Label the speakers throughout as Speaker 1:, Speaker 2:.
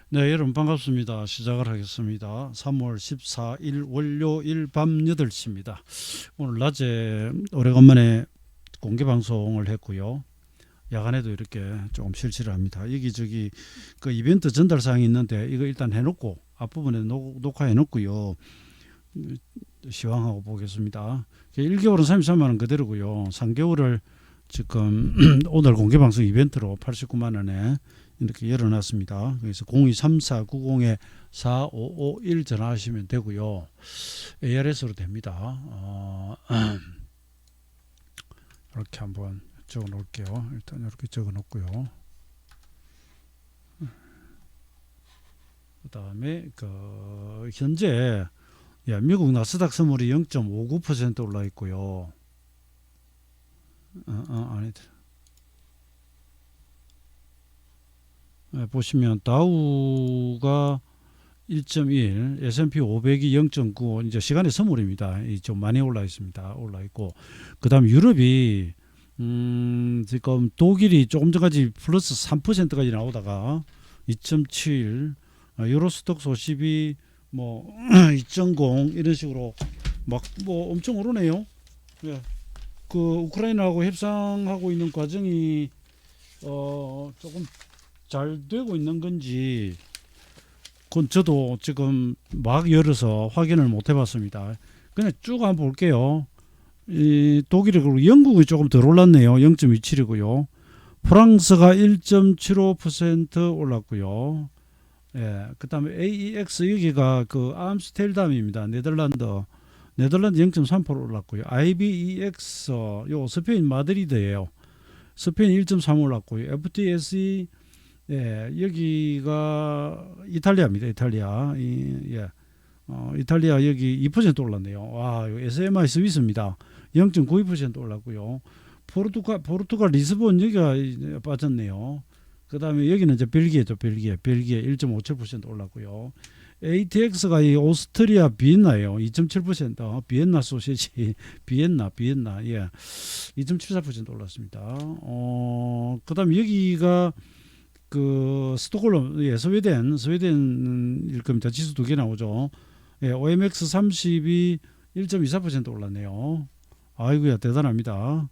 Speaker 1: 네, 여러분 반갑습니다. 시작을 하겠습니다. 3월 14일 월요일 밤 8시입니다. 오늘 낮에 오래간만에 공개 방송을 했고요. 야간에도 이렇게 조금 실시를 합니다. 여기저기 그 이벤트 전달 사항이 있는데 이거 일단 해놓고 앞부분에 녹화해놓고요. 시황하고 보겠습니다. 1개월은 33만 원 그대로고요. 3개월을 지금 오늘 공개 방송 이벤트로 89만 원에 이렇게 열어놨습니다. 그래서 023490-4551 전화하시면 되고요. ARS로 됩니다. 이렇게 한번 적어 놓을게요. 일단 이렇게 적어 놓고요. 그 다음에 현재 미국 나스닥 선물이 0.59% 올라 있고요. 아니다. 보시면 다우가 1.1, S&P 500이 0.95, 이제 시간의 선물입니다. 좀 많이 올라 있습니다. 올라 있고, 그 다음 유럽이 지금 독일이 조금 전까지 플러스 3%까지 나오다가 2.7, 유로스톡스 50이 뭐 2.0 이런 식으로 막 뭐 엄청 오르네요. 예. 그 우크라이나하고 협상하고 있는 과정이 조금 잘 되고 있는 건지 그건 저도 지금 막 열어서 확인을 못 해봤습니다. 그냥 쭉 한번 볼게요. 이 독일이 그리고 영국이 조금 덜 올랐네요. 0.27이고요. 프랑스가 1.75% 올랐고요. 예, 그다음에 AEX 여기가 그 암스테르담입니다. 네덜란드 0.3% 올랐고요. IBEX 요 스페인 마드리드예요. 스페인 1.3 올랐고요. FTSE 여기가 이탈리아입니다. 이탈리아 여기 2% 올랐네요. 와, SMI 스위스입니다. 0.92% 올랐고요. 포르투갈 리스본 여기가 빠졌네요. 그 다음에 여기는 이제 벨기에 1.57% 올랐고요. ATX가 이 오스트리아 비엔나예요. 2.7%. 비엔나 소시지 비엔나 2.74% 올랐습니다. 그다음 여기가 그 스톡홀름 스웨덴일 겁니다. 지수 두 개 나오죠. OMX 30이 1.24% 올랐네요. 아이고야 대단합니다.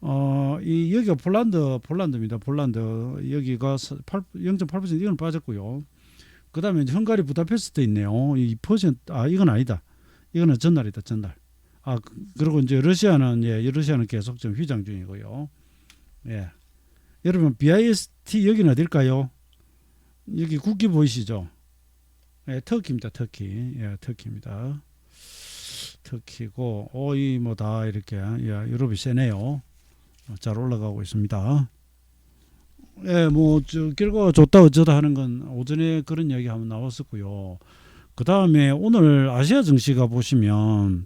Speaker 1: 여기가 폴란드입니다. 폴란드 여기가 0.8% 이건 빠졌고요. 그 다음에 헝가리 부다페스트 있네요. 2%, 이건 아니다. 이거는 전날이다, 전날. 그리고 이제 러시아는 계속 좀 휘장 중이고요. 예. 여러분, BIST 여기는 어딜까요? 여기 국기 보이시죠? 예, 터키입니다, 터키. 예, 터키입니다. 터키고, 이 뭐 다 이렇게, 유럽이 세네요. 잘 올라가고 있습니다. 예, 뭐, 결과가 좋다, 어쩌다 하는 건 오전에 그런 이야기 한번 나왔었고요. 그 다음에 오늘 아시아 증시가 보시면,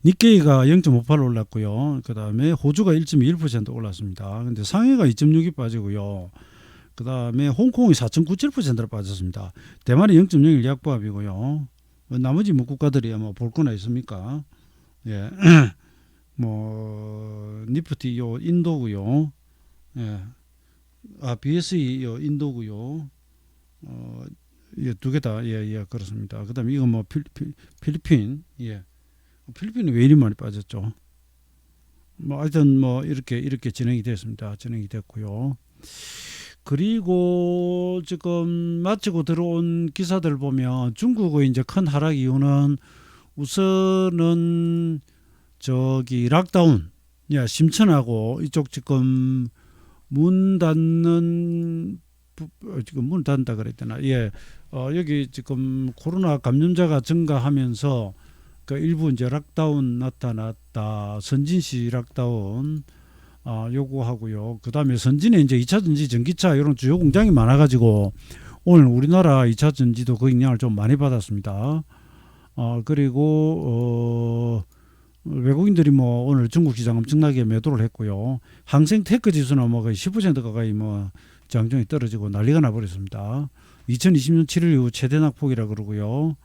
Speaker 1: 니케이가 0.58 올랐고요. 그 다음에 호주가 1.21% 올랐습니다. 근데 상해가 2.6이 빠지고요. 그 다음에 홍콩이 4.97%로 빠졌습니다. 대만이 0.01 약보합이고요. 나머지 뭐 국가들이 뭐 볼 거나 있습니까? 예. 뭐, 니프티 요 인도고요. 예. BSE 요 인도고요. 두 개 다, 그렇습니다. 그 다음에 이거 뭐 필리핀, 필리핀이 왜 이리 많이 빠졌죠? 뭐 하여튼 뭐 이렇게 진행이 됐습니다. 진행이 됐고요. 그리고 지금 마치고 들어온 기사들 보면 중국의 이제 큰 하락 이유는 우선은 저기 락다운, 심천하고 이쪽 지금 문 닫는다 그랬잖아. 여기 지금 코로나 감염자가 증가하면서 그 일부 이제 락다운 나타났다. 선진시 락다운 요구하고요. 그 다음에 선진에 이제 2차 전지 전기차 이런 주요 공장이 많아가지고 오늘 우리나라 2차 전지도 그 영향을 좀 많이 받았습니다. 그리고 외국인들이 뭐 오늘 중국 시장 엄청나게 매도를 했고요. 항생 테크 지수는 뭐 거의 10% 가까이 뭐 장중에 떨어지고 난리가 나버렸습니다. 2020년 7월 이후 최대 낙폭이라 그러고요.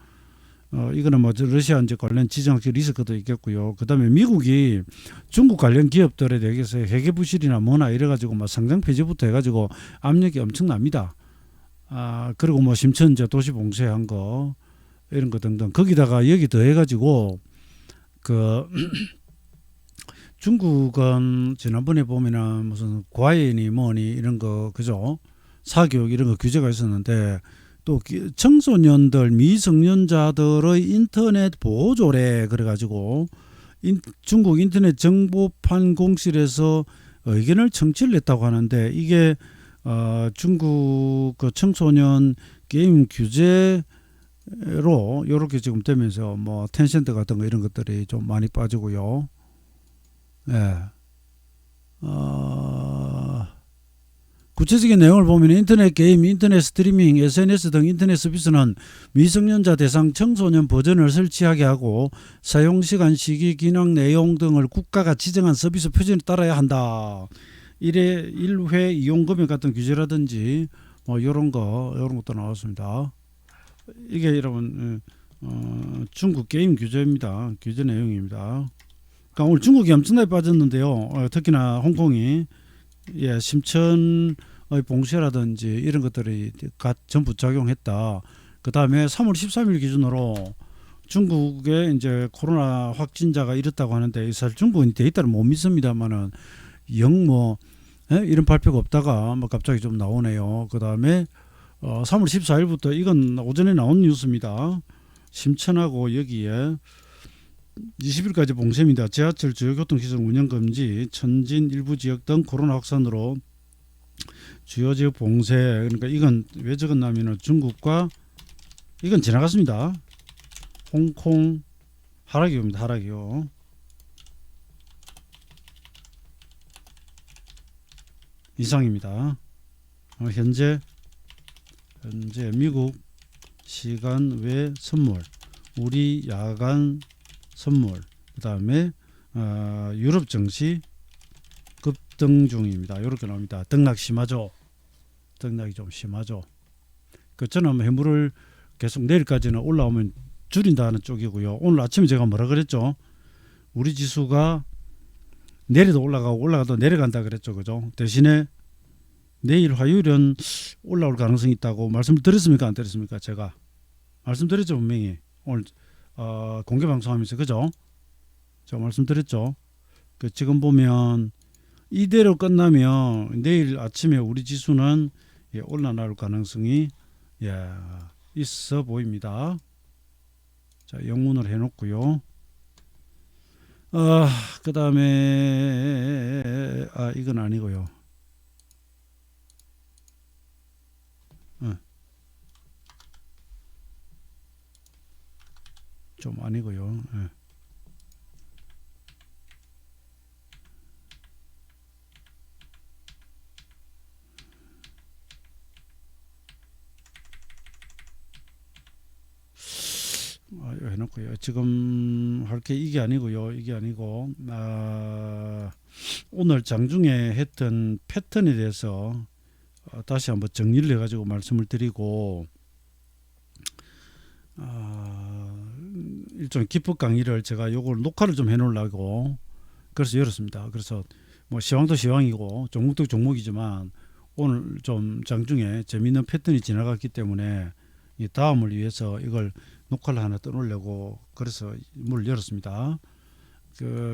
Speaker 1: 이거는 뭐 러시아 이제 관련 지정학적 리스크도 있겠고요. 그 다음에 미국이 중국 관련 기업들에 대해서 회계 부실이나 뭐나 이래가지고 막 상장 폐지부터 해가지고 압력이 엄청납니다. 그리고 뭐 심천 이제 도시 봉쇄한 거 이런 거 등등 거기다가 여기 더해 가지고 그 중국은 지난번에 보면은 무슨 과외니 뭐니 이런 거 그죠? 사교육 이런 거 규제가 있었는데 또 청소년들 미성년자들의 인터넷 보호조례 그래가지고 중국 인터넷 정보판 공실에서 의견을 청취를 했다고 하는데 이게 중국 그 청소년 게임 규제로 이렇게 지금 되면서 뭐 텐센트 같은 거 이런 것들이 좀 많이 빠지고요. 예. 구체적인 내용을 보면 인터넷 게임, 인터넷 스트리밍, SNS 등 인터넷 서비스는 미성년자 대상 청소년 버전을 설치하게 하고 사용시간, 시기, 기능, 내용 등을 국가가 지정한 서비스 표준에 따라야 한다. 1회 이용 금액 같은 규제라든지 뭐 이런 것도 나왔습니다. 이게 여러분 중국 게임 규제입니다. 규제 내용입니다. 그러니까 오늘 중국이 엄청나게 빠졌는데요. 특히나 홍콩이 심천의 봉쇄라든지 이런 것들이 전부 작용했다. 그 다음에 3월 13일 기준으로 중국에 이제 코로나 확진자가 이렇다고 하는데 사실 중국은 데이터를 못 믿습니다만은 이런 발표가 없다가 뭐 갑자기 좀 나오네요. 그 다음에 3월 14일부터 이건 오전에 나온 뉴스입니다. 심천하고 여기에 20일까지 봉쇄입니다. 지하철 주요 교통시설 운영 금지, 천진 일부 지역 등 코로나 확산으로 주요 지역 봉쇄. 그러니까 이건 왜 적었냐면은 중국과 이건 지나갔습니다. 홍콩 하락이옵니다. 하락이요. 이상입니다. 현재 미국 시간 외 선물, 우리 야간 선물, 그 다음에 유럽 증시 급등 중입니다. 이렇게 나옵니다. 등락 심하죠. 등락이 좀 심하죠. 저는 해물을 계속 내일까지는 올라오면 줄인다는 쪽이고요. 오늘 아침에 제가 뭐라 그랬죠? 우리 지수가 내일도 올라가도 내려간다 그랬죠. 그죠? 대신에 내일 화요일은 올라올 가능성이 있다고 말씀을 드렸습니까? 안 드렸습니까? 제가 말씀드렸죠. 분명히 오늘 공개 방송하면서 그죠? 제가 말씀드렸죠. 지금 보면 이대로 끝나면 내일 아침에 우리 지수는 올라나올 가능성이 있어 보입니다. 자, 영문을 해놓고요. 그 다음에 이건 아니고요. 좀 아니고요. 해놓고요. 지금 할 게 이게 아니고요. 이게 아니고 오늘 장중에 했던 패턴에 대해서 다시 한번 정리를 해가지고 말씀을 드리고 일종의 기법 강의를 제가 요걸 녹화를 좀 해놓으려고 그래서 열었습니다. 그래서 뭐 시황도 시황이고 종목도 종목이지만 오늘 좀 장중에 재미있는 패턴이 지나갔기 때문에 이 다음을 위해서 이걸 녹화를 하나 떠놓으려고 그래서 문을 열었습니다.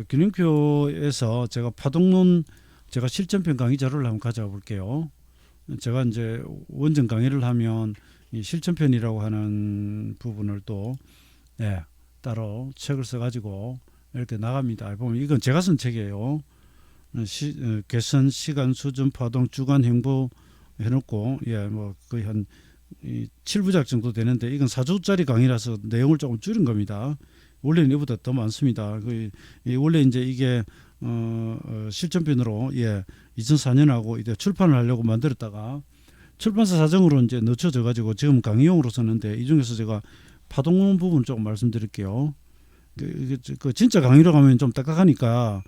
Speaker 1: 균형표에서 제가 파동론 제가 실전편 강의 자료를 한번 가져와 볼게요. 제가 이제 원전 강의를 하면 이 실전편이라고 하는 부분을 또 따로 책을 써가지고 이렇게 나갑니다. 보면 이건 제가 쓴 책이에요. 개선, 시간, 수준, 파동, 주간, 행보 해놓고 뭐 거의 한 7부작 정도 되는데 이건 4주짜리 강의라서 내용을 조금 줄인 겁니다. 원래는 이보다 더 많습니다. 원래 이제 이게 실전편으로 2004년하고 이제 출판을 하려고 만들었다가 출판사 사정으로 이제 늦춰져 가지고 지금 강의용으로 썼는데 이 중에서 제가 파동 부분 조금 말씀드릴게요. 진짜 강의로 가면 좀 딱딱하니까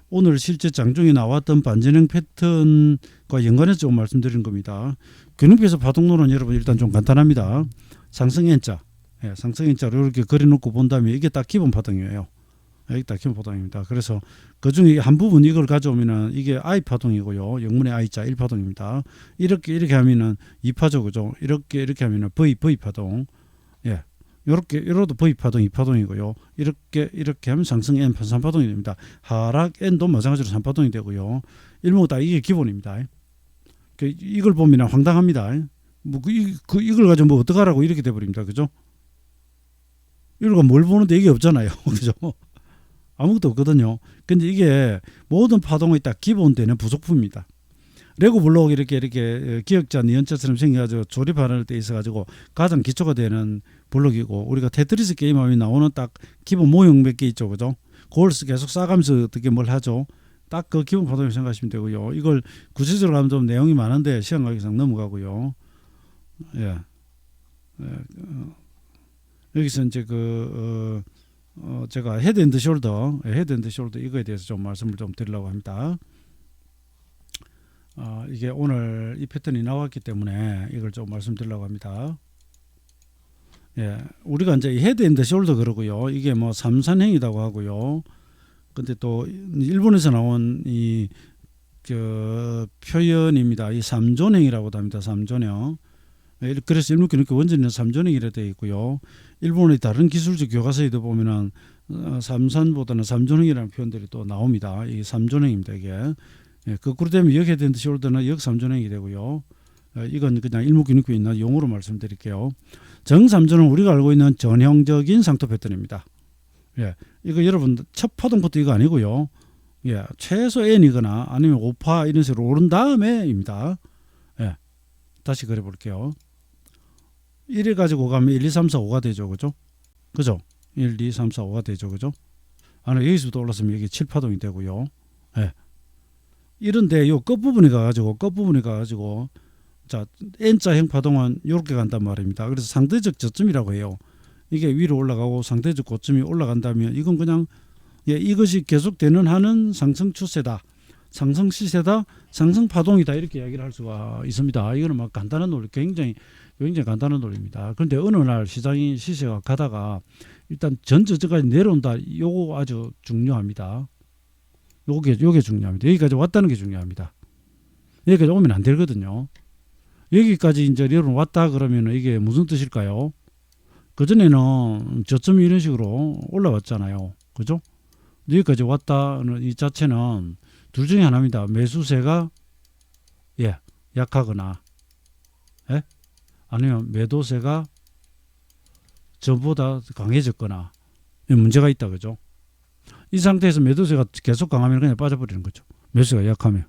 Speaker 1: 오늘 실제 장중에 나왔던 반진행 패턴과 연관해서 조금 말씀드리는 겁니다. 균형표에서 파동론은 여러분 일단 좀 간단합니다. 상승 N자, 상승 N자로 이렇게 그려놓고 본다면 이게 딱 기본 파동이에요. 여기 딱 기본 파동입니다. 그래서 그 중에 한 부분 이걸 가져오면은 이게 I 파동이고요. 영문의 I자 1파동입니다. 이렇게 하면은 2파죠, 그죠? 이렇게 하면은 V 파동. 예. 이렇도 V 파동 2파동이고요. 이렇게 하면 상승 N 3파동이 됩니다. 하락 N도 마찬가지로 3파동이 되고요. 일목 다 이게 기본입니다. 이걸 보면 황당합니다. 뭐 이걸 가지고 뭐 어떡하라고 이렇게 돼 버립니다. 그죠? 이걸 뭘 보는데 이게 없잖아요. 그죠? 아무것도 없거든요. 근데 이게 모든 파동의 딱 기본되는 부속품입니다. 레고 블록 이렇게 기역자 니은자처럼 생겨가지고 조립하는 데 있어가지고 가장 기초가 되는 블록이고, 우리가 테트리스 게임하면 나오는 딱 기본 모형 몇 개 있죠, 그죠? 그걸 계속 쌓아가면서 어떻게 뭘 하죠. 딱 그 기본 파동을 생각하시면 되고요. 이걸 구체적으로 하면 좀 내용이 많은데 시간 관계상 넘어가고요. 예. 여기서 이제 제가 헤드 앤드 숄더 이거에 대해서 좀 말씀을 좀 드리려고 합니다. 이게 오늘 이 패턴이 나왔기 때문에 이걸 좀 말씀드리려고 합니다. 예, 우리가 이제 헤드 앤드 숄더 그러고요. 이게 뭐 삼산행이라고 하고요. 근데 또 일본에서 나온 이 표현입니다. 이 삼존행이라고도 합니다. 삼존행. 그래서 일목균형교 원전에는 삼존행이라 되어 있고요. 일본의 다른 기술적 교과서에도 보면은 삼산보다는 삼존행이라는 표현들이 또 나옵니다. 이 삼존행입니다. 이게 거꾸로 되면 역헤드 앤드 숄더는 역삼존행이 되고요. 이건 그냥 일목균형교에 있는 용어로 말씀드릴게요. 정삼존은 우리가 알고 있는 전형적인 상토 패턴입니다. 예, 이거 여러분 첫 파동부터 이거 아니고요. 예, 최소 n이거나 아니면 5파 이런 식으로 오른 다음에입니다. 예, 다시 그려 볼게요. 1을 가지고 가면 1, 2, 3, 4, 5가 되죠. 그죠? 그죠? 1, 2, 3, 4, 5가 되죠. 그죠? 여기서부터 올랐으면 여기 7파동이 되고요. 예. 이런데 요 끝부분에 가가지고 자, N자형 파동은 이렇게 간단 말입니다. 그래서 상대적 저점이라고 해요. 이게 위로 올라가고 상대적 고점이 올라간다면 이건 그냥 이것이 계속되는 한은 상승 추세다, 상승 시세다, 상승 파동이다, 이렇게 이야기를 할 수가 있습니다. 이거는 막 간단한 논리, 굉장히 간단한 논리입니다. 그런데 어느 날 시세가 가다가 일단 전 저점까지 내려온다. 요거 아주 중요합니다. 요게 중요합니다. 여기까지 왔다는 게 중요합니다. 여기까지 오면 안 되거든요. 여기까지 이제 여러분 왔다 그러면 이게 무슨 뜻일까요? 그전에는 저점이 이런 식으로 올라왔잖아요. 그죠? 여기까지 왔다는 이 자체는 둘 중에 하나입니다. 매수세가 약하거나 아니면 매도세가 전보다 강해졌거나 문제가 있다. 그죠? 이 상태에서 매도세가 계속 강하면 그냥 빠져버리는 거죠. 매수세가 약하면.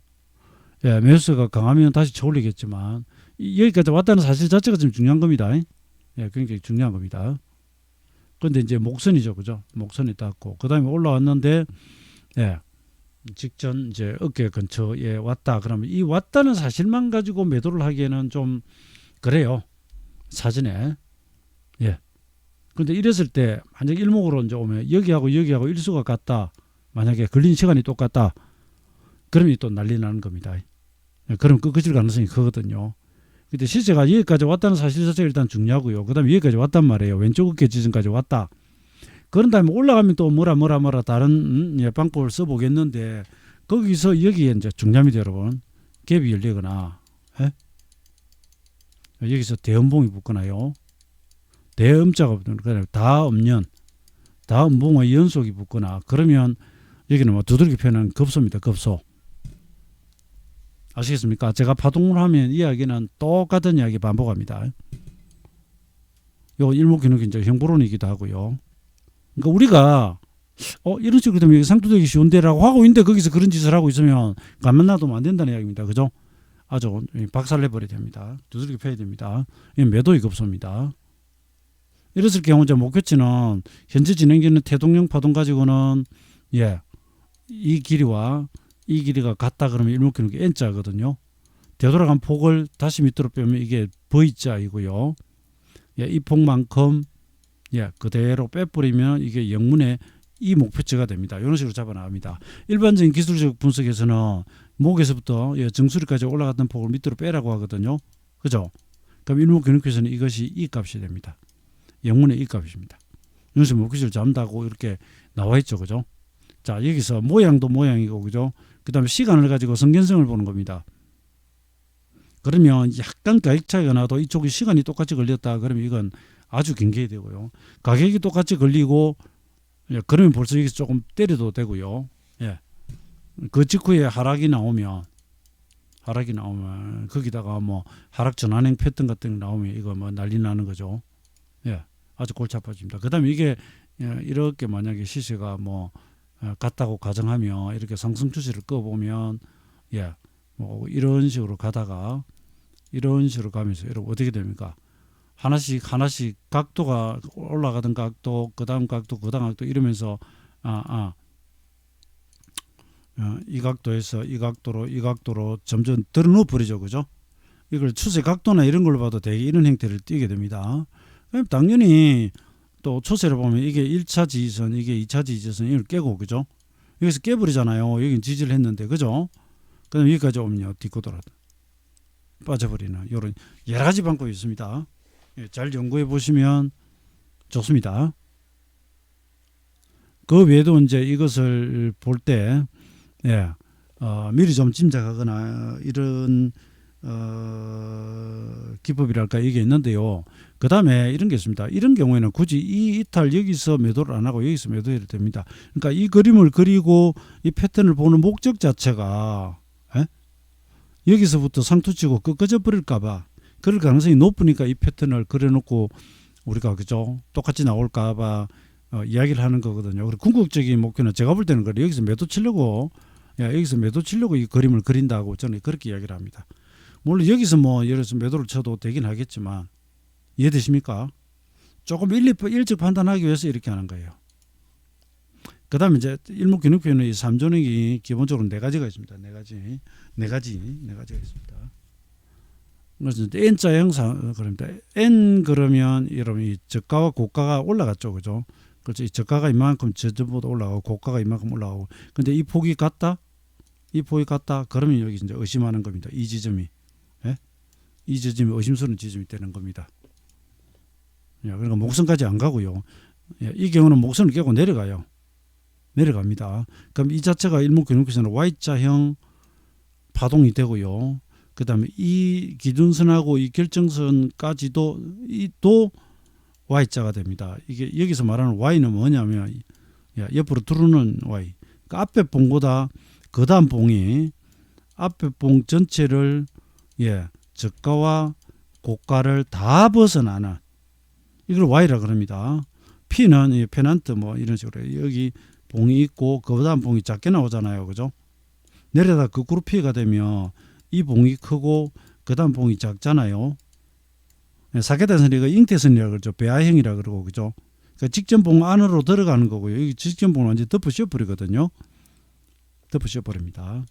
Speaker 1: 매수세가 강하면 다시 쳐올리겠지만 여기까지 왔다는 사실 자체가 좀 중요한 겁니다. 굉장히 중요한 겁니다. 그런데 이제 목선이죠. 그죠? 목선이 닿고 그 다음에 올라왔는데 직전 이제 어깨 근처에 왔다. 그러면 이 왔다는 사실만 가지고 매도를 하기에는 좀 그래요. 사전에. 근데 이랬을 때 만약 일목으로 이제 오면 여기하고 일수가 같다. 만약에 걸린 시간이 똑같다. 그러면 또 난리 나는 겁니다. 그럼 꺾어질 가능성이 크거든요. 근데 시세가 여기까지 왔다는 사실 자체가 일단 중요하고요. 그 다음에 여기까지 왔단 말이에요. 왼쪽 어깨 지점까지 왔다. 그런 다음에 올라가면 또 뭐라 다른 방법을 써보겠는데 거기서 여기에 이제 중요합니다. 여러분. 갭이 열리거나 여기서 대음봉이 붙거나요. 대음자가 붙거나 다음봉의 연속이 붙거나 그러면 여기는 뭐 두들겨 패는 급소입니다. 급소. 아시겠습니까? 제가 파동을 하면 이야기는 똑같은 이야기 반복합니다. 요 일목균형이 이제 형보론이기도 하고요. 그러니까 우리가 이런 식으로 되면 상투되기 쉬운데라고 하고 있는데 거기서 그런 짓을 하고 있으면 가만 놔두면 안 된다는 이야기입니다. 그죠? 아주 박살내버려야 됩니다. 두들겨 패야 됩니다. 매도의 급소입니다. 이랬을 경우 이제 목표치는 현재 진행되는 태동형 파동 가지고는 이 길이와 이 길이가 같다 그러면 일목균형이 N자거든요. 되돌아간 폭을 다시 밑으로 빼면 이게 V자이고요. 이 폭만큼 그대로 빼버리면 이게 영문의 이 목표치가 됩니다. 이런 식으로 잡아나갑니다. 일반적인 기술적 분석에서는 목에서부터 정수리까지 올라갔던 폭을 밑으로 빼라고 하거든요. 그죠? 그럼 일목균형에서는 이것이 이 값이 됩니다. 영문의 이 값입니다. 이런 식으로 목표치를 잡는다고 이렇게 나와 있죠, 그죠? 자, 여기서 모양도 모양이고, 그죠? 그 다음에 시간을 가지고 성견성을 보는 겁니다. 그러면 약간 가격 차이가 나도 이쪽이 시간이 똑같이 걸렸다. 그러면 이건 아주 경계해야 되고요. 가격이 똑같이 걸리고, 예, 그러면 벌써 여기서 조금 때려도 되고요. 예. 그 직후에 하락이 나오면 거기다가 뭐 하락 전환행 패턴 같은 게 나오면 이거 뭐 난리 나는 거죠. 예. 아주 골치 아파집니다. 그다음에 이게 이렇게 만약에 시세가 뭐 같다고 가정하면 이렇게 상승 추세를 꺼 보면 예. 뭐 이런 식으로 가다가 이런 식으로 가면서 여러분 어떻게 됩니까? 하나씩 각도가 올라가던 각도, 그다음 각도, 그다음 각도 이러면서 이 각도에서 이 각도로 점점 들어누워 버리죠, 그죠? 이걸 추세 각도나 이런 걸로 봐도 되게 이런 형태를 띠게 됩니다. 당연히 또 추세를 보면 이게 1차 지지선, 이게 2차 지지선 이걸 깨고, 그죠? 여기서 깨버리잖아요. 여긴 지지를 했는데, 그죠? 그다음 여기까지 오면요, 딛고 돌아 빠져버리는 이런 여러 가지 방법이 있습니다. 예, 잘 연구해 보시면 좋습니다. 그 외에도 이제 이것을 볼 때 예, 미리 좀 짐작하거나 이런 기법이랄까 이게 있는데요. 그 다음에 이런 게 있습니다. 이런 경우에는 굳이 이 이탈 여기서 매도를 안 하고 여기서 매도해도 됩니다. 그러니까 이 그림을 그리고 이 패턴을 보는 목적 자체가 여기서부터 상투치고 꺾어져 버릴까봐 그럴 가능성이 높으니까 이 패턴을 그려놓고 우리가 그죠 똑같이 나올까봐 이야기를 하는 거거든요. 그리고 궁극적인 목표는 제가 볼 때는 그래 여기서 매도 치려고 이 그림을 그린다고 저는 그렇게 이야기를 합니다. 물론 여기서 뭐 예를 들어서 매도를 쳐도 되긴 하겠지만 이해되십니까? 조금 일찍 판단하기 위해서 이렇게 하는 거예요. 그 다음에 이제 일목균형표는 이 3조직이 기본적으로 네 가지가 있습니다. 네 가지가 있습니다. 그래서 N자 형상, 그럽니다. N 그러면 여러분 이 저가와 고가가 올라갔죠. 그죠? 그렇죠. 이 저가가 이만큼 저전보다 올라가고 고가가 이만큼 올라가고. 근데 이 폭이 같다? 그러면 여기 이제 의심하는 겁니다. 이 지점이. 예? 이 지점이 의심스러운 지점이 되는 겁니다. 예, 그러니까 목선까지 안 가고요. 예, 이 경우는 목선을 깨고 내려갑니다. 그럼 이 자체가 일목균형표에서는 Y자형 파동이 되고요. 그 다음에 이 기준선하고 이 결정선까지도 또 Y자가 됩니다. 이게 여기서 말하는 Y는 뭐냐면 옆으로 두르는 Y. 그러니까 앞에 봉보다 그 다음 봉이 앞에 봉 전체를 저가와 고가를 다 벗어나는 이걸 Y라 그럽니다. P는 페넌트 뭐 이런 식으로 여기 봉이 있고 그 다음 봉이 작게 나오잖아요. 그죠? 내려다 거꾸로 P가 되면 이 봉이 크고 그 다음 봉이 작잖아요. 사계단선이 잉태선이라고 그러죠. 배아형이라고 그러고 그죠? 그러니까 직전 봉 안으로 들어가는 거고요. 여기 직전 봉은 완전히 덮어씌워버리거든요. 덮어씌워버립니다.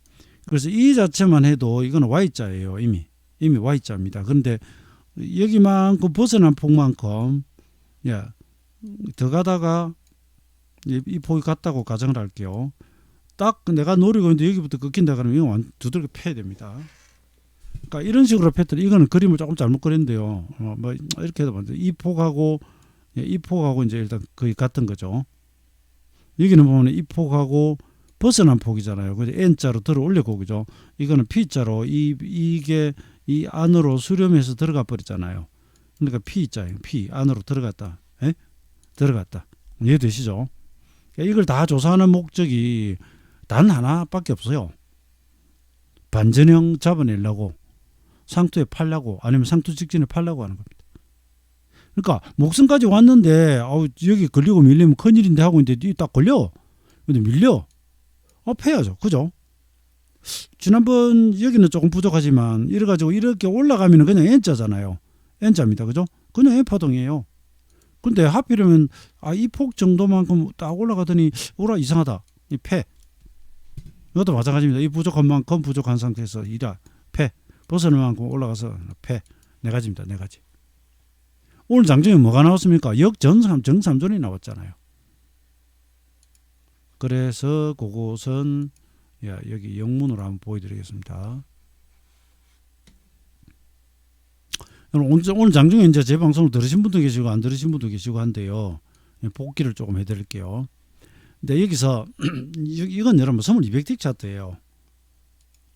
Speaker 1: 그래서 이 자체만 해도 이거는 Y자예요. 이미 Y자입니다. 그런데 여기만큼 벗어난 폭만큼 더 가다가 이 폭이 같다고 가정을 할게요. 딱 내가 노리고 있는데 여기부터 끊긴다 그러면 이거 두들겨 패야 됩니다. 그러니까 이런 식으로 패턴 이거는 그림을 조금 잘못 그렸는데요. 뭐 이렇게 해도 맞는데 이 폭하고 이제 일단 거의 같은 거죠. 여기는 보면 이 폭하고 벗어난 폭이잖아요. 그래서 N자로 들어 올렸고 그죠. 이거는 P자로 이게 이 안으로 수렴해서 들어가 버렸잖아요. 그러니까 P자예요. P 안으로 들어갔다. 이해되시죠? 이걸 다 조사하는 목적이 단 하나밖에 없어요. 반전형 잡아내려고 상투에 팔려고 아니면 상투 직전에 팔려고 하는 겁니다. 그러니까 목선까지 왔는데 여기 걸리고 밀리면 큰일인데 하고 있는데 딱 걸려. 근데 밀려. 패야죠. 그죠? 지난번 여기는 조금 부족하지만 이래가지고 이렇게 올라가면 그냥 N자잖아요. N자입니다. 그죠? 그냥 N파동이에요. 근데 하필이면 이 폭 정도만큼 딱 올라가더니 이상하다. 이 패. 이것도 마찬가지입니다. 이 부족한 만큼 부족한 상태에서 패. 벗어날 만큼 올라가서 패. 네 가지입니다. 네 가지. 오늘 장중에 뭐가 나왔습니까? 정삼존이 나왔잖아요. 그래서 그것은 여기 영문으로 한번 보여드리겠습니다. 오늘 장중에 이제 제 방송을 들으신 분도 계시고 안 들으신 분도 계시고 한데요. 복기를 조금 해드릴게요. 근데 여기서 이건 여러분 선물 200틱 차트예요.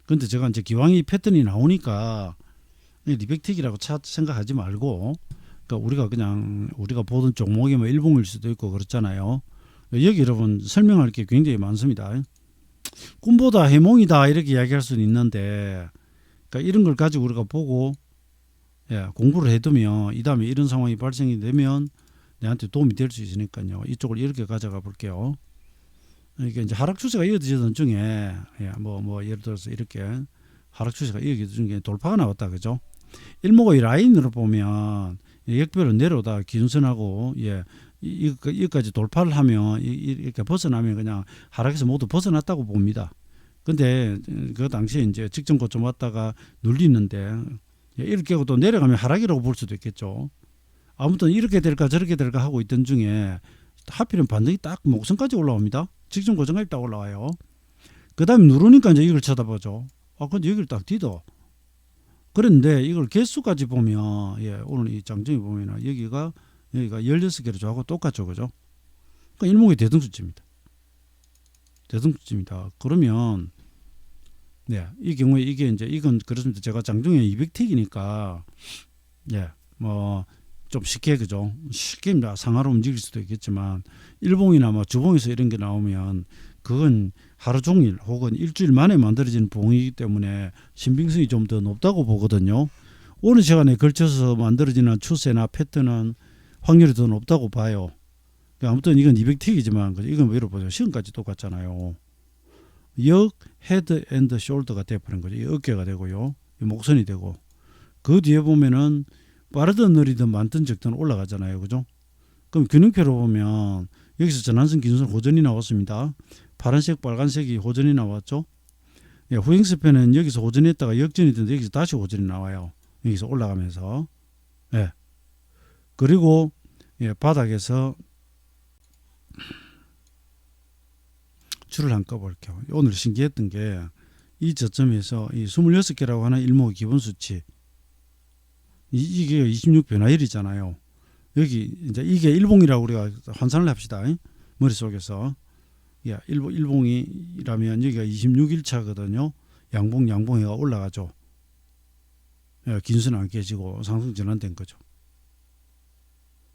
Speaker 1: 근데 제가 이제 기왕이 패턴이 나오니까 200틱이라고 생각하지 말고, 그러니까 우리가 그냥 우리가 보던 종목이 뭐 일봉일 수도 있고 그렇잖아요. 여기 여러분 설명할 게 굉장히 많습니다. 꿈보다 해몽이다 이렇게 이야기할 수는 있는데, 그러니까 이런 걸 가지고 우리가 보고 공부를 해두면 이 다음에 이런 상황이 발생이 되면 내한테 도움이 될 수 있으니까요. 이쪽을 이렇게 가져가 볼게요. 이게 이제 하락 추세가 이어지던 중에 뭐 예를 들어서 이렇게 하락 추세가 이어지던 중에 돌파가 나왔다, 그죠? 일목의 라인으로 보면 역별을 내려오다 기준선하고 이까지 돌파를 하면 이렇게 벗어나면 그냥 하락에서 모두 벗어났다고 봅니다. 근데 그 당시에 이제 직전 고점 왔다가 눌리는데 이렇게 하고 또 내려가면 하락이라고 볼 수도 있겠죠. 아무튼 이렇게 될까 저렇게 될까 하고 있던 중에 하필은 반등이 딱 목선까지 올라옵니다. 직전 고정까지 딱 올라와요. 그 다음에 누르니까 이제 이걸 쳐다보죠. 근데 여기를 딱 뒤도. 그런데 이걸 개수까지 보면 오늘 이 장정이 보면 여기가 16개로 저하고 똑같죠, 그죠? 그러니까 일목이 대등수치입니다. 대등수치입니다. 그러면 이 경우에 이게 이제 이건 그렇습니다. 제가 장중에 200틱이니까 뭐 좀 쉽게, 그죠? 쉽게 상하로 움직일 수도 있겠지만 일봉이나 뭐 주봉에서 이런 게 나오면 그건 하루 종일 혹은 일주일 만에 만들어진 봉이기 때문에 신빙성이 좀 더 높다고 보거든요. 오는 시간에 걸쳐서 만들어지는 추세나 패턴은 확률이 더 높다고 봐요. 아무튼 이건 200틱이지만 이건 뭐 이러보세요. 시간까지 똑같잖아요. 역 헤드 앤드 숄더가 돼버린 거죠. 이 어깨가 되고요. 이 목선이 되고, 그 뒤에 보면은 빠르든 느리든 많든 적든 올라가잖아요, 그죠? 그럼 균형표로 보면 여기서 전환선 기준선 호전이 나왔습니다. 파란색 빨간색이 호전이 나왔죠. 후행스편은 여기서 호전했다가 역전이 되는데 여기서 다시 호전이 나와요. 여기서 올라가면서 그리고 바닥에서 줄을 한번 꺼볼게요. 오늘 신기했던 게 이 저점에서 이 26개라고 하는 일목의 기본 수치, 이게 26 변화일이잖아요. 여기 이제 이게 일봉이라고 우리가 환산을 합시다. 머릿속에서 일봉이라면 여기가 26일차거든요. 양봉해가 올라가죠. 긴수는 안 깨지고 상승 전환된 거죠.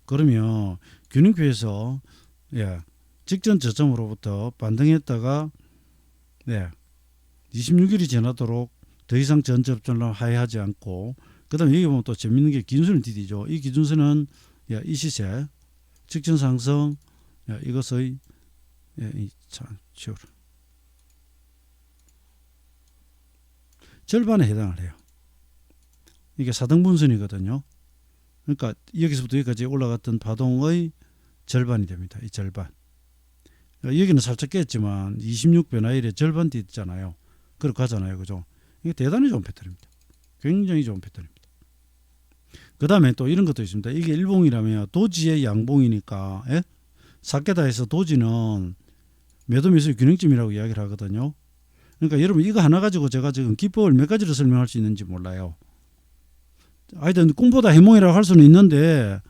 Speaker 1: 그러면 균형표에서 직전 저점으로부터 반등했다가 26일이 지나도록 더 이상 전접전을 하회하지 않고, 그 다음에 여기 보면 또 재밌는 게 기준선을 디디죠. 이 기준선은 이 시세 직전 상승 이것의 절반에 해당을 해요. 이게 4등분선이거든요. 그러니까 여기서부터 여기까지 올라갔던 파동의 절반이 됩니다. 이 절반. 여기는 살짝 깼지만 26 변화일의 절반 뒤잖아요. 그렇게 가잖아요, 그죠? 이게 대단히 좋은 패턴입니다. 굉장히 좋은 패턴입니다. 그 다음에 또 이런 것도 있습니다. 이게 일봉이라면 도지의 양봉이니까, 사케다에서 도지는 매도 매수의 균형점이라고 이야기를 하거든요. 그러니까 여러분 이거 하나 가지고 제가 지금 기법을 몇 가지로 설명할 수 있는지 몰라요. 하여튼 꿈보다 해몽이라고 할 수는 있는데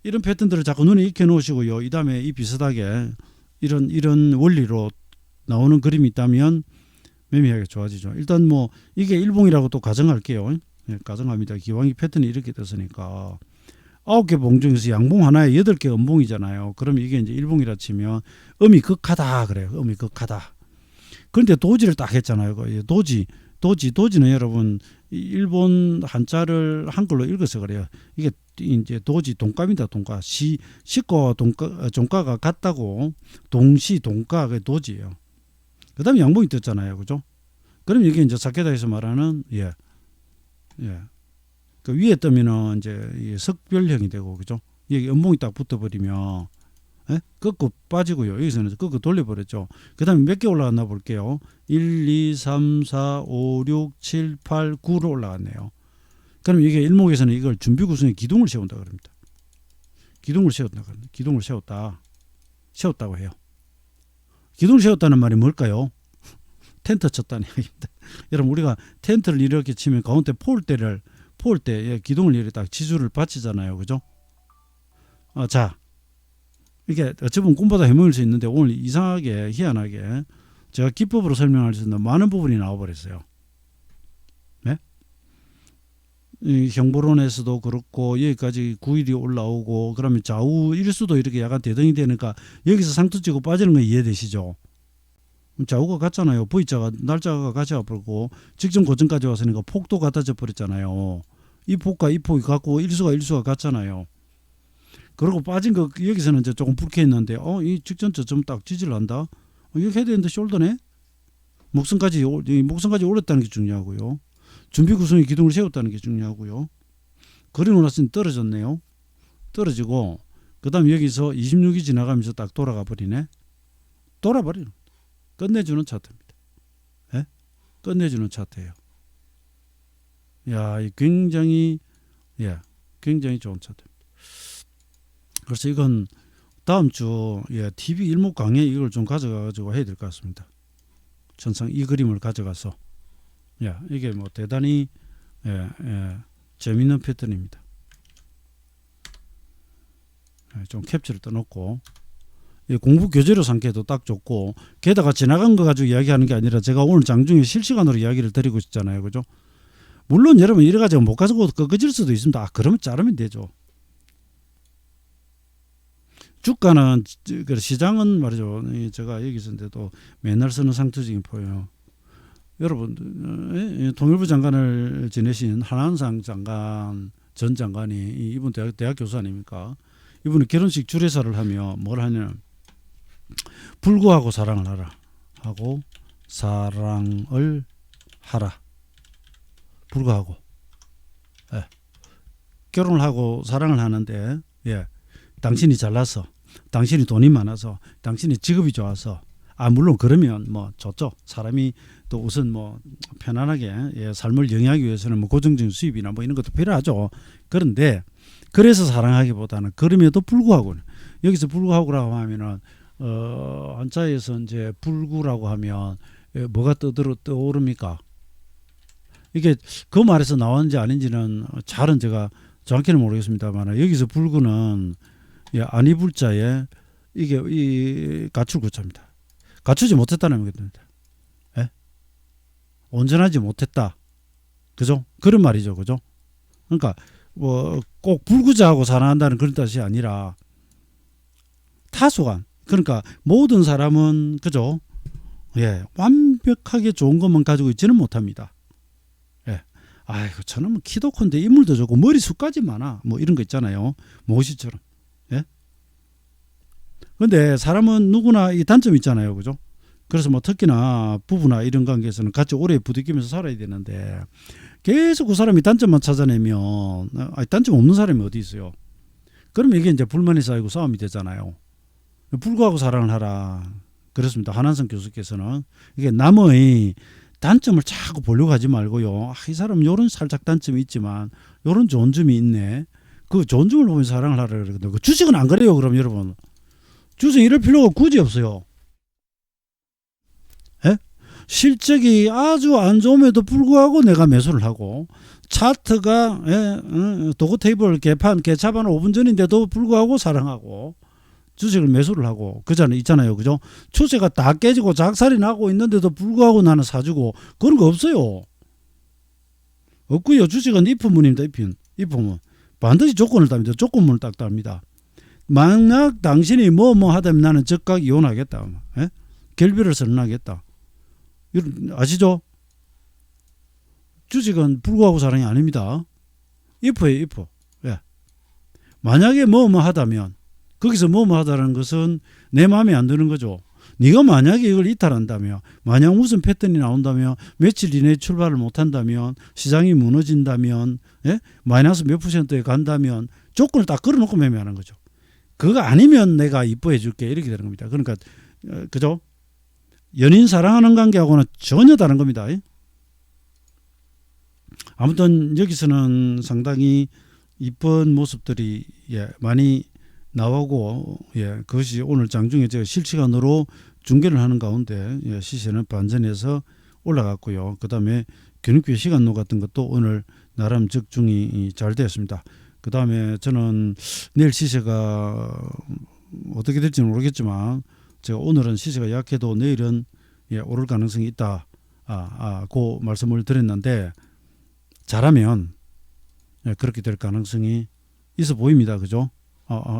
Speaker 1: 이런 패턴들을 자꾸 눈에 익혀 놓으시고요. 이 다음에 이 비슷하게 이런 원리로 나오는 그림이 있다면 매매하기가 좋아지죠. 일단 뭐 이게 일봉이라고 또 가정할게요. 가정합니다. 기왕이 패턴이 이렇게 됐으니까 9개 봉 중에서 양봉 하나에 8개 음봉이잖아요. 그럼 이게 이제 일봉이라 치면 음이 극하다 그래요. 음이 극하다. 그런데 도지를 딱 했잖아요. 도지는 여러분 일본 한자를 한글로 읽어서 그래요. 이게 이제 도지 돈가입니다. 돈가 시과 종가가 같다고 동시 돈가가 도지예요. 그다음에 양봉이 떴잖아요, 그죠? 그럼 이게 이제 사케다에서 말하는 그 위에 뜨면은 이제 석별형이 되고, 그죠? 여기 음봉이 딱 붙어버리면 꺾고 빠지고요. 여기서는 꺾고 돌려버렸죠. 그 다음에 몇 개 올라갔나 볼게요. 1, 2, 3, 4, 5, 6, 7, 8, 9로 올라갔네요. 그럼 이게 일목에서는 이걸 준비 구성에 기둥을 세운다 그럽니다. 기둥을 세웠다. 기둥을 세웠다고 해요. 기둥을 세웠다는 말이 뭘까요? 텐트 쳤다는 얘기입니다. 여러분 우리가 텐트를 이렇게 치면 가운데 폴대 기둥을 이렇게 딱 지주를 받치잖아요, 그죠? 자, 이게 어찌 보면 꿈보다 해먹을 수 있는데 오늘 이상하게 희한하게 제가 기법으로 설명할 수 있는 많은 부분이 나와버렸어요. 네? 이 형보론에서도 그렇고 여기까지 9일이 올라오고 그러면 좌우 일수도 이렇게 약간 대등이 되니까 여기서 상투 치고 빠지는 거 이해되시죠? 좌우가 같잖아요. V자가 날짜가 같이 와버리고 직전 고점까지 왔으니까 폭도 같아져 버렸잖아요. 이 폭과 이 폭이 같고 일수가 같잖아요. 그리고 빠진 거 여기서는 이제 조금 불쾌했는데 이 직전 저점 딱 지지를 한다. 이렇게 해야 되는데 숄더네. 목선까지 올렸다는 게 중요하고요. 준비 구성의 기둥을 세웠다는 게 중요하고요. 그리고 나서 떨어졌네요. 떨어지고 그 다음 여기서 26이 지나가면서 딱 돌아가 버리네. 돌아버리는 끝내주는 차트입니다. 예? 끝내주는 차트예요. 야, 굉장히 좋은 차트입니다. 그래서 이건 다음 주 TV 일목 강의 이걸 좀 가져가지고 해야 될 것 같습니다. 천상 이 그림을 가져가서 이게 뭐 대단히 재밌는 패턴입니다. 좀 캡처를 떠놓고 공부 교재로 삼기에도 딱 좋고 게다가 지나간 거 가지고 이야기하는 게 아니라 제가 오늘 장중에 실시간으로 이야기를 드리고 있잖아요. 그죠? 물론 여러분 이래 가지고 못 가지고 꺾어질 수도 있습니다. 그러면 자르면 되죠. 주가는 시장은 말이죠. 제가 여기서인데도 맨날 쓰는 상투적인 표예요. 여러분 통일부 장관을 지내신 한한상 장관 전 장관이 이분 대학 교수 아닙니까? 이분은 결혼식 주례사를 하며 뭘 하냐면 불구하고 사랑을 하라 하고 사랑을 하라 불구하고 결혼을 하고 사랑을 하는데 당신이 잘나서 당신이 돈이 많아서 당신이 직업이 좋아서 물론 그러면 뭐 좋죠. 사람이 또 우선 뭐 편안하게 삶을 영위하기 위해서는 뭐 고정적인 수입이나 뭐 이런 것도 필요하죠. 그런데 그래서 사랑하기보다는 그럼에도 불구하고 여기서 불구하고라고 하면은 한자에서 이제 불구라고 하면 뭐가 떠오릅니까? 이게 그 말에서 나왔는지 아닌지는 잘은 제가 정확히는 모르겠습니다만 여기서 불구는 아니불자에 이게 이 가출구자입니다. 갖추지 못했다는 얘기입니다. 온전하지 못했다. 그죠? 그런 말이죠. 그죠? 그러니까 뭐 꼭 불구자하고 사랑한다는 그런 뜻이 아니라 타소간. 그러니까 모든 사람은 그죠? 완벽하게 좋은 것만 가지고 있지는 못합니다. 아이고 저는 뭐 키도 큰데 인물도 좋고 머리숱까지 많아. 뭐 이런 거 있잖아요. 모시처럼. 근데 사람은 누구나 이 단점이 있잖아요. 그죠? 그래서 뭐 특히나 부부나 이런 관계에서는 같이 오래 부딪히면서 살아야 되는데 계속 그 사람이 단점만 찾아내면 단점 없는 사람이 어디 있어요? 그러면 이게 이제 불만이 쌓이고 싸움이 되잖아요. 불구하고 사랑을 하라. 그렇습니다. 한한성 교수께서는 이게 남의 단점을 자꾸 보려고 하지 말고요. 이 사람은 요런 살짝 단점이 있지만 요런 좋은 점이 있네. 그 좋은 점을 보면서 사랑을 하라 그러거든요. 그 주식은 안 그래요. 그럼 여러분. 주식 이럴 필요가 굳이 없어요. 실적이 아주 안 좋음에도 불구하고 내가 매수를 하고 차트가 도구 테이블 개차반 5분 전인데도 불구하고 사랑하고 주식을 매수를 하고 있잖아요. 그죠? 추세가 다 깨지고 작살이 나고 있는데도 불구하고 나는 사주고 그런 거 없어요. 없고요. 주식은 if문입니다. if문. 반드시 조건을 답니다. 조건문을 딱 답니다. 만약 당신이 뭐 하다면 나는 즉각 이혼하겠다. 결별을 선언하겠다. 아시죠? 주식은 불구하고 사랑이 아닙니다. if예요. if. 만약에 뭐 하다면 거기서 뭐 하다라는 것은 내 마음에 안 드는 거죠. 네가 만약에 이걸 이탈한다면 만약 무슨 패턴이 나온다면 며칠 이내에 출발을 못한다면 시장이 무너진다면 마이너스 몇 %에 간다면 조건을 딱 걸어놓고 매매하는 거죠. 그거 아니면 내가 이뻐해 줄게 이렇게 되는 겁니다. 그러니까 그죠? 연인 사랑하는 관계하고는 전혀 다른 겁니다. 아무튼 여기서는 상당히 이쁜 모습들이 많이 나오고 그것이 오늘 장중에 제가 실시간으로 중계를 하는 가운데 시세는 반전해서 올라갔고요. 그 다음에 견입기 시간로 같은 것도 오늘 나름 적중이 잘 되었습니다. 그 다음에 저는 내일 시세가 어떻게 될지는 모르겠지만 제가 오늘은 시세가 약해도 내일은 오를 가능성이 있다. 그 말씀을 드렸는데 잘하면 그렇게 될 가능성이 있어 보입니다. 그죠?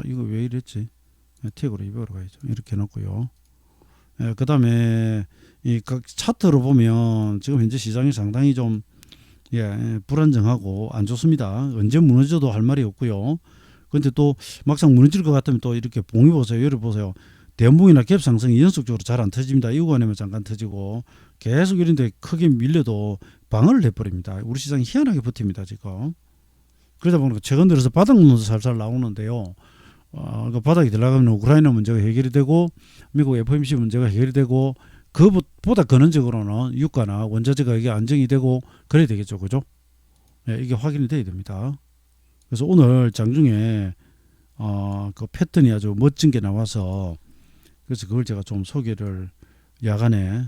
Speaker 1: 이거 왜 이랬지? 틱으로 200으로 가야죠. 이렇게 해놓고요. 그 다음에 이 각 차트로 보면 지금 현재 시장이 상당히 좀 불안정하고 안 좋습니다. 언제 무너져도 할 말이 없고요. 근데 또 막상 무너질 것 같으면 또 이렇게 봉이 보세요. 여기 보세요. 대음봉이나 갭 상승이 연속적으로 잘 안 터집니다. 이 구간에만 잠깐 터지고 계속 이런데 크게 밀려도 방어를 해버립니다. 우리 시장이 희한하게 버팁니다. 지금. 그러다 보니까 최근 들어서 바닥 논도 살살 나오는데요. 그 바닥이 들어가면 우크라이나 문제가 해결이 되고 미국 FOMC 문제가 해결이 되고 그보다 근원적으로는 유가나 원자재가 이게 안정이 되고 그래야 되겠죠. 그죠? 이게 확인이 돼야 됩니다. 그래서 오늘 장중에 그 패턴이 아주 멋진 게 나와서 그래서 그걸 제가 좀 소개를 야간에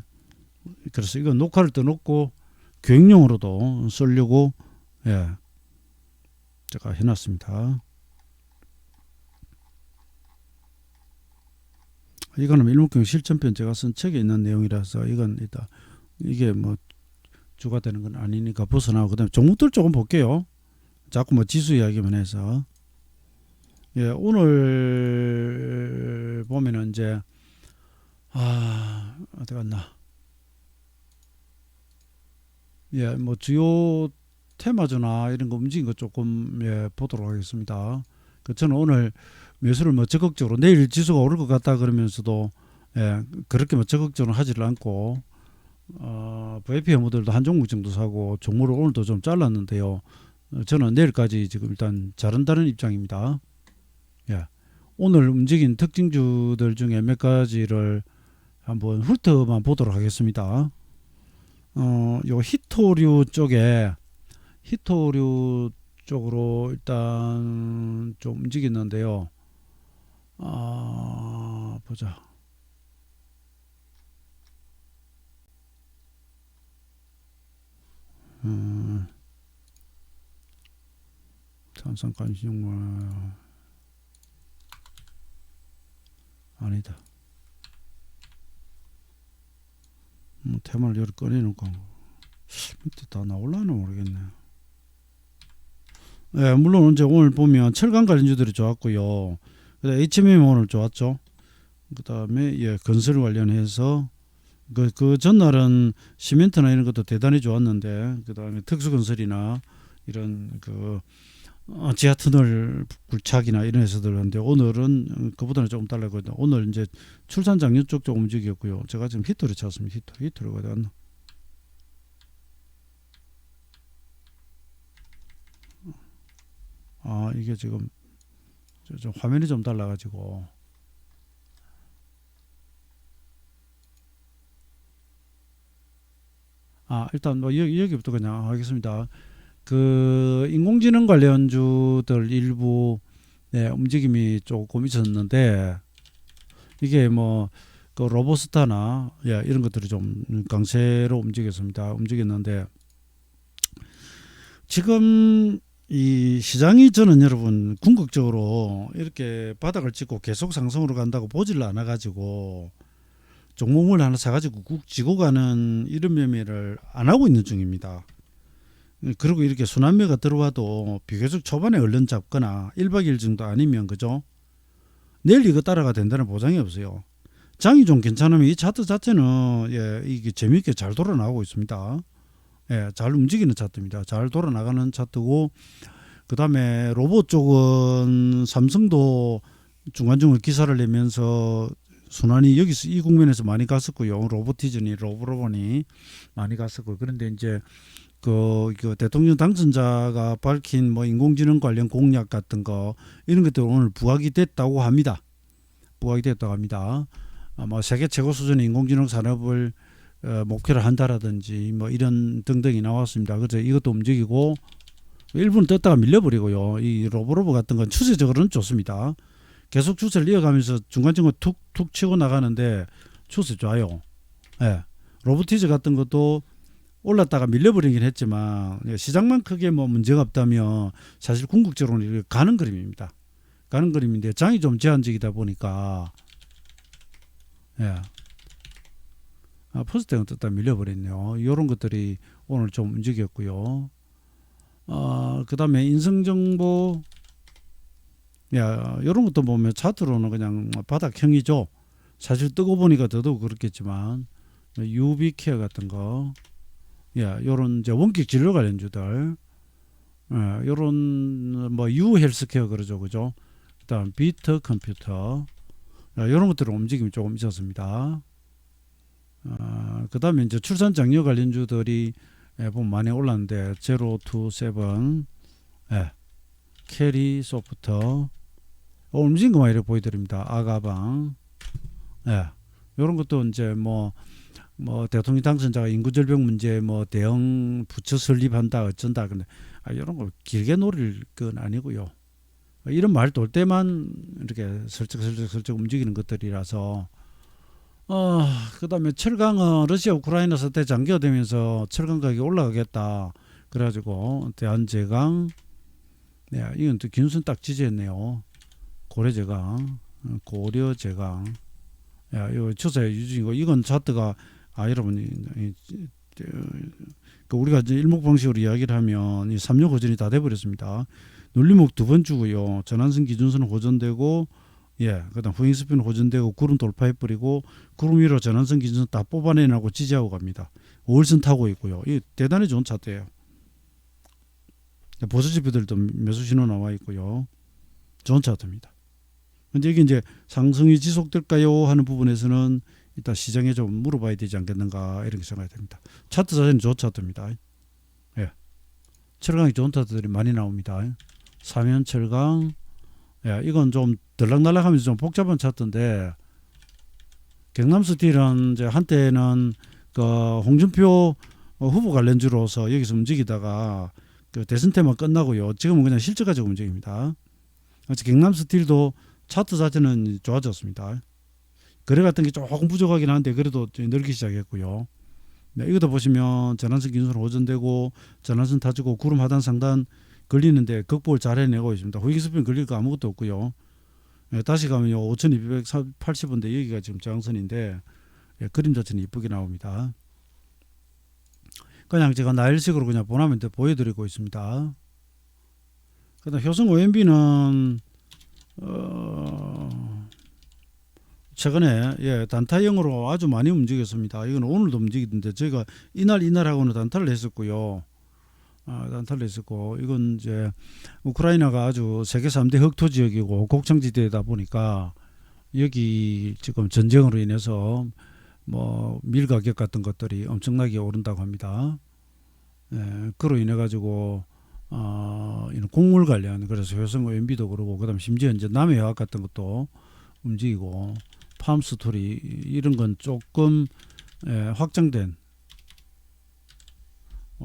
Speaker 1: 그래서 이거 녹화를 떠놓고 교육용으로도 쓰려고 제가 해놨습니다. 이거는 일목경 실전편 제가 쓴 책에 있는 내용이라서 이건 일단 이게 뭐 주가 되는 건 아니니까 벗어나고 그다음에 종목들 조금 볼게요. 자꾸 뭐 지수 이야기만 해서 오늘 보면은 이제 어디 갔나? 뭐 주요 테마주나 이런 거 움직인 거 조금 보도록 하겠습니다. 저는 오늘 매수를 뭐 적극적으로 내일 지수가 오를 것 같다 그러면서도 그렇게 뭐 적극적으로 하지를 않고 VIP 회원들도 한 종목 정도 사고 종목을 오늘도 좀 잘랐는데요. 저는 내일까지 지금 일단 자른다는 입장입니다. 오늘 움직인 특징주들 중에 몇 가지를 한번 훑어만 보도록 하겠습니다. 요 히토류 쪽으로 일단 좀 움직였는데요. 보자. 산성간식물 아니다. 테마를 여기 꺼내놓고 밑에 다 나올라나 모르겠네. 물론 이제 오늘 보면 철강 관련주들이 좋았고요. 그다음 HMM 오늘 좋았죠. 그다음에 건설 관련해서 그 전날은 시멘트나 이런 것도 대단히 좋았는데 그다음에 특수건설이나 이런 지하 터널 굴착이나 이런 회사들 하는데 오늘은 그보다는 조금 달라거든요. 오늘 이제 출산 장려 쪽 조금 움직였고요. 제가 지금 히토를 찾았습니다. 히토를 어디 갔나? 이게 지금 좀 화면이 좀 달라가지고 일단 뭐 여기부터 그냥 하겠습니다. 그 인공지능 관련주들 일부 움직임이 조금 있었는데 이게 뭐 그 로보스타나 이런 것들이 좀 강세로 움직였는데 지금 이 시장이 저는 여러분 궁극적으로 이렇게 바닥을 찍고 계속 상승으로 간다고 보지를 않아 가지고 종목을 하나 사가지고 국 지고 가는 이런 매매를 안 하고 있는 중입니다. 그리고 이렇게 순환매가 들어와도 비교적 초반에 얼른 잡거나 1박 2일 정도 아니면 그죠? 내일 이거 따라가 된다는 보장이 없어요. 장이 좀 괜찮으면 이 차트 자체는 이게 재미있게 잘 돌아나가고 있습니다. 잘 움직이는 차트입니다. 잘 돌아나가는 차트고 그 다음에 로봇 쪽은 삼성도 중간중간 기사를 내면서 순환이 여기서 이 국면에서 많이 갔었고요. 로보티즌이 로보로본이 많이 갔었고 그런데 이제 그 대통령 당선자가 밝힌 뭐 인공지능 관련 공약 같은 거 이런 것들 오늘 부각이 됐다고 합니다. 뭐 세계 최고 수준의 인공지능 산업을 목표를 한다라든지 뭐 이런 등등이 나왔습니다. 그래서 이것도 움직이고 일부는 떴다가 밀려버리고요. 이 로보로보 같은 건 추세적으로는 좋습니다. 계속 추세를 이어가면서 중간중간 툭툭 치고 나가는데 추세 좋아요. 로보티즈 같은 것도 올랐다가 밀려버리긴 했지만 시장만 크게 뭐 문제가 없다면 사실 궁극적으로는 가는 그림입니다. 가는 그림인데 장이 좀 제한적이다 보니까 예. 퍼스트가 떴다 밀려버렸네요. 이런 것들이 오늘 좀 움직였고요. 그 다음에 인성정보, 야, 이런 것도 보면 차트로는 그냥 바닥형이죠. 사실 뜨고 보니까 더더욱 그렇겠지만, UB케어 같은 거, 야, 요런 이제 원격 진료 관련주들, 요런 뭐 유헬스케어 그러죠, 그죠? 그다음 비트 컴퓨터, 이런 것들은 움직임이 조금 있었습니다. 그 다음에 이제 출산 장려 관련주들이 보면 많이 올랐는데, 027, 캐리 소프트, 움직인 것만 이렇게 보여드립니다. 아가방, 이런 것도 이제 뭐 대통령 당선자가 인구절벽 문제 뭐 대응 부처 설립한다 어쩐다, 근데 이런 걸 길게 노릴 건 아니고요. 이런 말 돌 때만 이렇게 슬쩍 움직이는 것들이라서. 그 다음에 철강은 러시아 우크라이나 사태 장기화되면서 철강 가격이 올라가겠다 그래가지고 대한제강, 네, 이건 또 긴순 딱 지지했네요. 고려제강, 고려제강, 야, 이거 추세 유지고, 이건 차트가 여러분 우리가 이제 일목방식으로 이야기를 하면 이 3년 호전이 다 돼버렸습니다. 눌림목 두 번 주고요. 전환선 기준선은 호전되고, 그다음 후잉스피는 호전되고, 구름 돌파해버리고, 구름 위로 전환선 기준선 다 뽑아내라고 지지하고 갑니다. 5일선 타고 있고요. 이 대단히 좋은 차트예요. 보수지표들도 매수 신호 나와 있고요. 좋은 차트입니다. 근데 이게 이제 상승이 지속될까요 하는 부분에서는 일단 시장에 좀 물어봐야 되지 않겠는가, 이렇게 생각이 됩니다. 차트 자체는 좋은 차트입니다. 철강이 좋은 차트들이 많이 나옵니다. 사면 철강, 이건 좀 들락날락하면서 좀 복잡한 차트인데, 경남스틸은 이제 한때는 그 홍준표 후보 관련주로서 여기서 움직이다가 그 대선 때만 끝나고요. 지금은 그냥 실적 가지고 움직입니다. 그래서 경남스틸도 차트 자체는 좋아졌습니다. 거래 같은 게 조금 부족하긴 한데 그래도 늘기 시작했고요. 이것도 보시면 전환선 기준선 호전되고, 전환선 타주고, 구름 하단 상단 걸리는데 극복을 잘 해내고 있습니다. 호익스피는 걸릴 거 아무것도 없고요. 다시 가면요 5,280원대 여기가 지금 저항선인데, 그림 자체는 이쁘게 나옵니다. 그냥 제가 나일식으로 그냥 보나면 보여드리고 있습니다. 그다음 효성 OMB는 최근에 단타형으로 아주 많이 움직였습니다. 이건 오늘도 움직이던데, 저희가 이날하고는 단타를 했었고요. 단타를 했었고, 이건 이제 우크라이나가 아주 세계 3대 흑토 지역이고 곡창지대다 보니까 여기 지금 전쟁으로 인해서 뭐 밀 가격 같은 것들이 엄청나게 오른다고 합니다. 그로 인해 가지고 이런 곡물 관련, 그래서 효성 OMB도 그러고, 그다음 심지어 이제 남해화학 같은 것도 움직이고, 팜스토리 이런 건 조금 확장된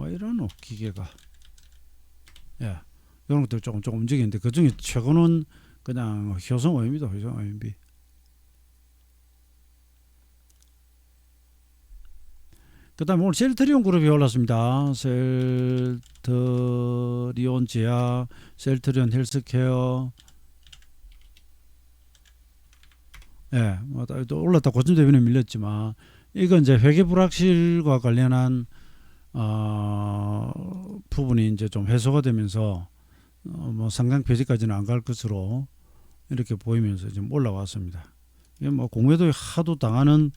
Speaker 1: 이런 기계가 이런 것들 조금 움직이는데, 그 중에 최고는 그냥 효성 OMB다. 효성 OMB. 그 다음에 오늘 셀트리온 그룹이 올랐습니다. 셀트리온 제약, 셀트리온 헬스케어, 또 올랐다 고점 대비는 밀렸지만, 이건 이제 회계 불확실과 관련한 부분이 이제 좀 해소가 되면서 뭐 상장 폐지까지는 안 갈 것으로 이렇게 보이면서 지금 올라왔습니다. 이게 뭐 공매도에 하도 당하는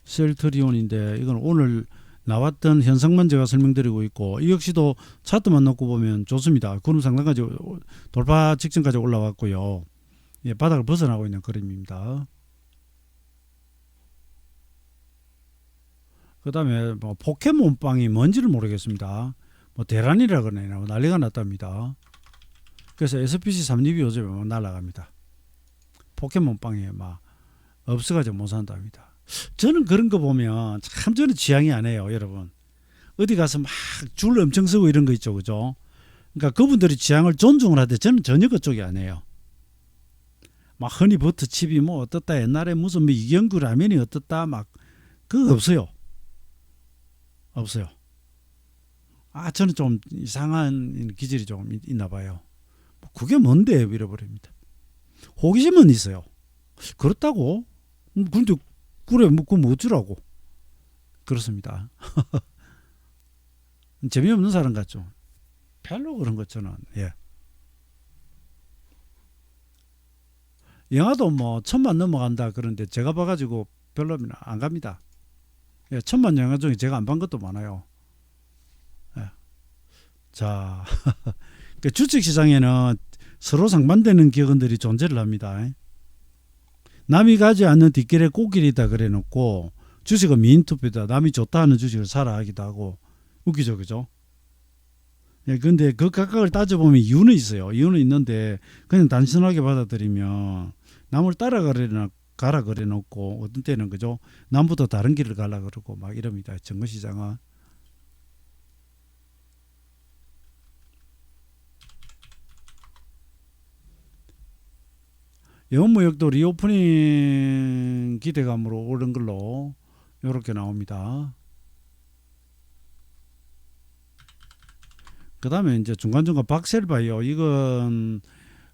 Speaker 1: 셀트리온인데, 이건 오늘 나왔던 현상만 제가 설명드리고 있고, 이 역시도 차트만 놓고 보면 좋습니다. 구름 상단까지 돌파 직전까지 올라왔고요. 바닥을 벗어나고 있는 그림입니다. 그 다음에 뭐 포켓몬빵이 뭔지를 모르겠습니다. 뭐 대란이라 그러네요. 난리가 났답니다. 그래서 SPC 3립이 요즘에 막 날아갑니다. 포켓몬빵이 막 없어가지고 못 산답니다. 저는 그런 거 보면 참 저는 지향이 안 해요, 여러분. 어디 가서 막 줄 엄청 서고 이런 거 있죠, 그죠? 그러니까 그분들이 지향을 존중을 하되, 저는 전혀 그쪽이 아니에요. 막 허니버터 칩이 뭐 어떻다, 옛날에 무슨 뭐 이경규 라면이 어떻다, 막 그거 없어요. 저는 좀 이상한 기질이 좀 있나 봐요. 그게 뭔데, 잃어버립니다. 호기심은 있어요. 그렇다고? 근데 그래 뭐 그럼 어쩌라고? 그렇습니다. 재미없는 사람 같죠. 별로 그런 것 저는. 예. 영화도 뭐 1,000만 넘어간다 그런데 제가 봐가지고 별로면 안 갑니다. 예, 1,000만 영화 중에 제가 안 본 것도 많아요. 예. 자, 그 주식시장에는 서로 상반되는 기관들이 존재를 합니다. 남이 가지 않는 뒷길에 꽃길이 있다 그래 놓고 주식은 미인투표다. 남이 좋다 하는 주식을 사라 하기도 하고 웃기죠, 그죠? 예, 근데 그 각각을 따져보면 이유는 있어요. 이유는 있는데 그냥 단순하게 받아들이면 남을 따라가려나 가라 그래 놓고 어떤 때는 그죠? 남보다 다른 길을 가라 그러고 막 이럽니다. 증거시장은. 영업무역도 리오프닝 기대감으로 오른 걸로 이렇게 나옵니다. 그 다음에 이제 중간중간 박셀바이오 이건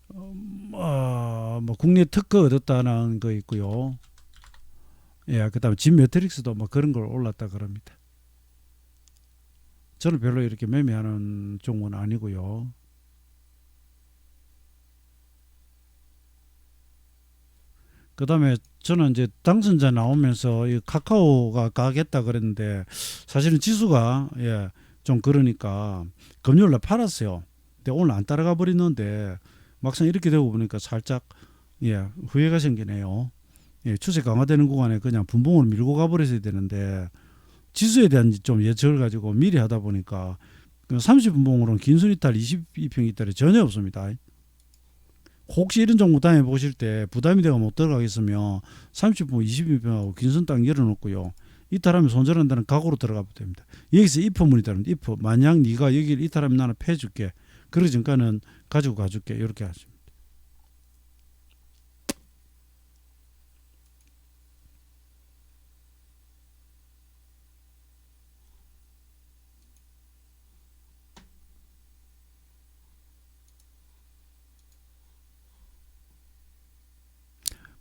Speaker 1: 뭐 국내 특허 얻었다는 거 있고요. 예, 그 다음에 진 매트릭스도 뭐 그런 걸 올랐다 그럽니다. 저는 별로 이렇게 매매하는 종목은 아니고요. 그 다음에 저는 이제 당선자 나오면서 이 카카오가 가겠다 그랬는데 사실은 지수가 예, 좀 그러니까 금요일날 팔았어요. 근데 오늘 안 따라가 버리는데 막상 이렇게 되고 보니까 살짝 예, 후회가 생기네요. 예, 추세 강화되는 구간에 그냥 분봉으로 밀고 가버렸어야 되는데 지수에 대한 좀 예측을 가지고 미리 하다 보니까 30분봉으로는 긴순 이탈, 22평 이탈이 전혀 없습니다. 혹시 이런 종목 다음에 보실 때 부담이 되고 못 들어가겠으면 30분, 22분하고 긴선 딱 열어놓고요. 이탈하면 손절한다는 각오로 들어가면 됩니다. 여기서 if문이 되면 if 만약 네가 여기를 이탈하면 나는 패줄게. 그러기 전까지는 가지고 가줄게. 이렇게 하죠.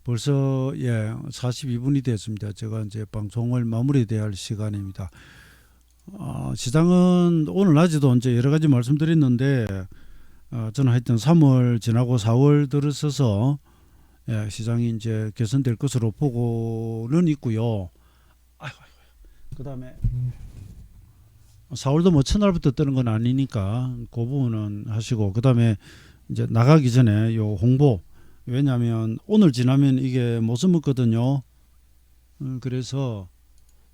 Speaker 1: 벌써 예 42분이 됐습니다. 제가 이제 방송을 마무리돼야 할 시간입니다. 시장은 오늘 낮에도 이제 여러 가지 말씀드렸는데 저는 하여튼 3월 지나고 4월 들어서서 예, 시장이 이제 개선될 것으로 보고는 있고요. 아이고, 그다음에 4월도 뭐 첫날부터 뜨는 건 아니니까 그 부분은 하시고 그다음에 이제 나가기 전에 요 홍보 왜냐하면 오늘 지나면 이게 못 써먹거든요. 그래서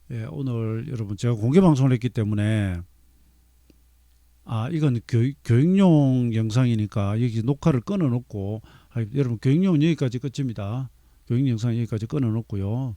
Speaker 1: 예, 오늘 여러분 제가 공개 방송을 했기 때문에 이건 교육용 영상이니까 여기 녹화를 끊어 놓고 여러분 교육용은 여기까지 끝입니다. 교육 영상 여기까지 끊어 놓고요.